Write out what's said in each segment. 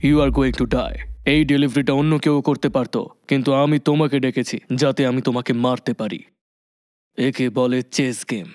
You are going to die. এই ডেলিভারিটা অন্য কেউ করতে পারতো, কিন্তু আমি তোমাকে ডেকেছি যাতে আমি তোমাকে মারতে পারি। একে বলে chess game.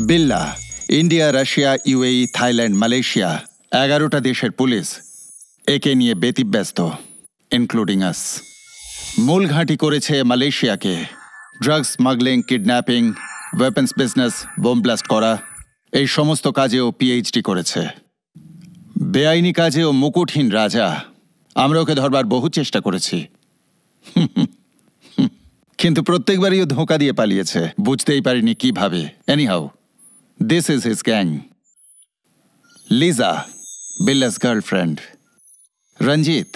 Billa, India, Russia, UAE, Thailand, Malaysia 11টা দেশের পুলিশ একে নিয়ে ব্যতিব্যস্ত, ইনক্লুডিং আস। মূল ঘাঁটি করেছে মালয়েশিয়াকে। Drugs smuggling, kidnapping, weapons business, bomb blast করা, এই সমস্ত কাজেও পিএইচডি করেছে। বেআইনি কাজেও মুকুটহীন রাজা। আমরা ওকে ধরবার বহু চেষ্টা করেছি, কিন্তু প্রত্যেকবারই ও ধোঁকা দিয়ে পালিয়েছে। বুঝতেই পারিনি কিভাবে। Anyhow, this is his gang. Lisa, Billa's girlfriend. Ranjit,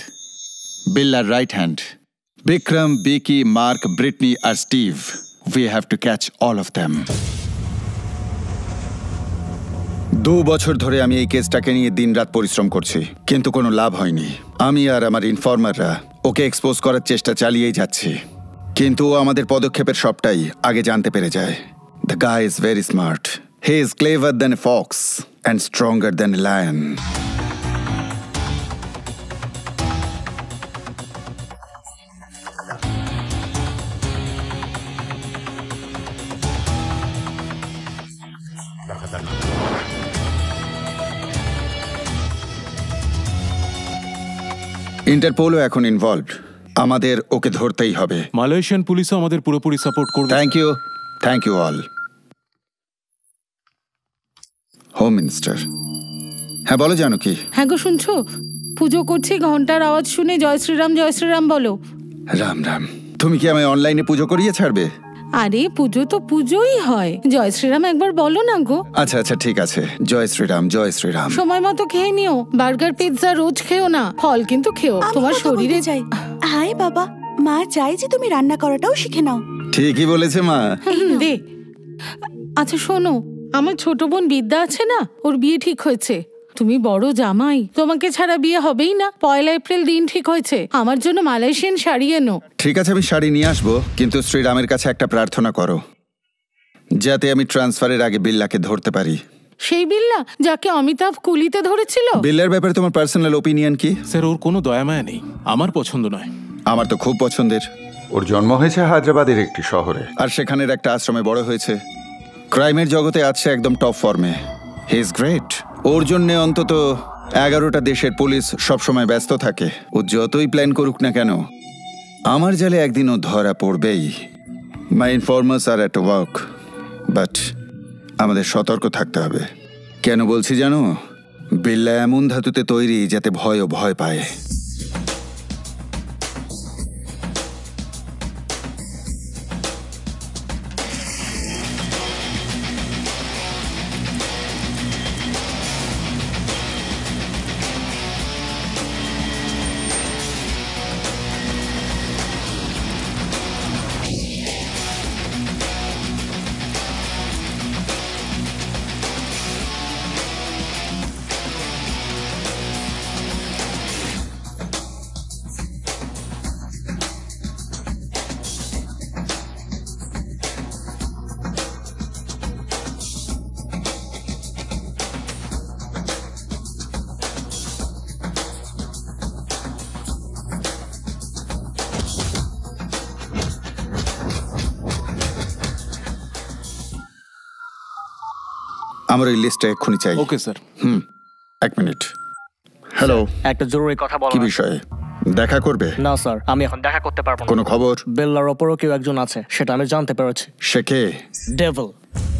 বিল্লার right hand. Vikram, Vicky, Mark, Britney আর Steve. We have to catch all of them. 2 বছর ধরে আমি এই কেসটাকে নিয়ে দিনরাত পরিশ্রম করছি, কিন্তু কোনো লাভ হয়নি। আমি আর আমার ইনফর্মাররা ওকে এক্সপোজ করার চেষ্টা চালিয়েই যাচ্ছি, কিন্তু ও আমাদের পদক্ষেপের সবটাই আগে জানতে পেরে যায়। The guy is very smart. He is clever than a fox and stronger than a lion. ইন্টারপোলও এখন ইনভলভড। আমাদের ওকে ধরতেই হবে। মালয়েশিয়ান পুলিশও আমাদের পুরোপুরি সাপোর্ট করবে। Thank you all. Home minister. হ্যাঁ বলো জানকী। হ্যাঁ গো, শুনছো? পুজো করছি, ঘন্টার আওয়াজ শুনে জয় শ্রীরাম বলো। রাম রাম। তুমি কি আমায় অনলাইনে পুজো করিয়ে ছাড়বে? আরে পুজো তো পুজোই হয়, জয় শ্রীরাম একবার বলো না গো। আচ্ছা ঠিক আছে, জয় শ্রীরাম জয় শ্রীরাম। সময় মতো খেয়ে নিও। বার্গার পিৎজা রোজ খেও না, ফল কিন্তু খেও। তোমার শরীরে চাই। হাই বাবা, মা চাই যে তুমি রান্না করাটাও শিখে নাও। ঠিকই বলেছে মা। দে। আচ্ছা শোনো, আমার ছোট বোন বিদ্যা আছে না, ওর বিয়ে ঠিক হয়েছে। তুমি বড় জামাই, তোমাকে ছাড়া বিয়ে হবেই না। 1 এপ্রিল দিন ঠিক হয়েছে। আমার জন্য মালয়েশিয়ান শাড়ি এনো। ঠিক আছে, আমি শাড়ি নিয়ে আসবো, কিন্তু শ্রীরামের কাছে একটা প্রার্থনা করো। যাতে আমি ট্রান্সফারের আগে বিল্লাকে ধরতে পারি। সেই বিল্লা যাকে অমিতাভ কুলিতে ধরেছিল? বিল্লার ব্যাপারে তোমার পার্সোনাল ওপিনিয়ন কি? স্যার ওর কোনো দয়া মায়া নেই, আমার পছন্দ নয়। আমার তো খুব পছন্দের। ওর জন্ম হয়েছে হায়দ্রাবাদের একটি শহরে, আর সেখানের একটা আশ্রমে বড় হয়েছে। ক্রাইমের জগতে আছে একদম টপ ফর্মে। He is great. ওর জন্য অন্তত 11টা দেশের পুলিশ সবসময় ব্যস্ত থাকে। ও যতই প্ল্যান করুক না কেন, আমার জালে একদিন ও ধরা পড়বেই। মাই ইনফরমার্স আর এট ওয়ার্ক, বাট আমাদের সতর্ক থাকতে হবে। কেন বলছি জানো? বিল্লা এমন ধাতুতে তৈরি যাতে ভয়ও ভয় পায়। আমার ওই লিস্টটা এক্ষুনি চাই। Okay sir. এক মিনিট। হ্যালো, একটা জরুরি কথা বলো। কি বিষয়ে দেখা করবে? না স্যার, আমি এখন দেখা করতে পারবো না। কোনো খবর? বেল্লার ওপরও কেউ একজন আছে, সেটা আমি জানতে পেরেছি। সে কে? ডেভিল।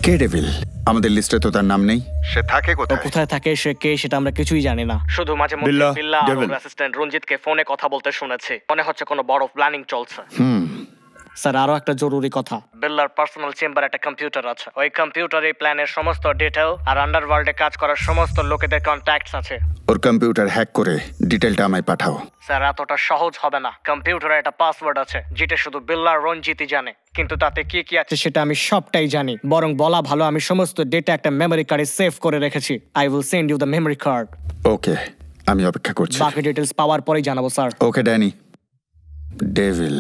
কে ডেভিল? আমাদের লিস্টে তো তার নাম নেই। সে থাকে ও কোথায়? কোথায় থাকে, সে কে, সেটা আমরা কিছুই জানি না। শুধু মাঝে মধ্যে বিল্লা, বিল্লা আর ডেভিল। ওর অ্যাসিস্ট্যান্ট রঞ্জিতকে ফোনে কথা বলতে শুনেছি। মনে হচ্ছে কোনো বড় প্ল্যানিং চলছে। স্যার, আরো একটা জরুরি কথা। বেল্লার পার্সোনাল চেম্বারে একটা কম্পিউটার আছে। ওই কম্পিউটারে প্ল্যানের সমস্ত ডিটেল আর আন্ডারওয়ার্ল্ডে কাজ করার সমস্ত লোকেদের কন্ট্যাক্টস আছে। ওর কম্পিউটার হ্যাক করে ডিটেলটা আমায় পাঠাও। স্যার, এতটা সহজ হবে না। কম্পিউটারে একটা পাসওয়ার্ড আছে যেটা শুধু বিল্লা আর রঞ্জিতই জানে, কিন্তু তাতে কি কি আছে সেটা আমি সবটাই জানি। বরং বলা ভালো, আমি সমস্ত ডেটা একটা মেমরি কার্ডে সেভ করে রেখেছি। I will send you the memory card. Okay, আমি অপেক্ষা করছি। বাকি ডিটেলস পাওয়ার পরেই জানাবো স্যার। ওকে ড্যানি। ডেভিল,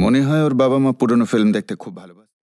মনে হয় ওর বাবা মা পুরনো ফিল্ম দেখতে খুব ভালোবাসে।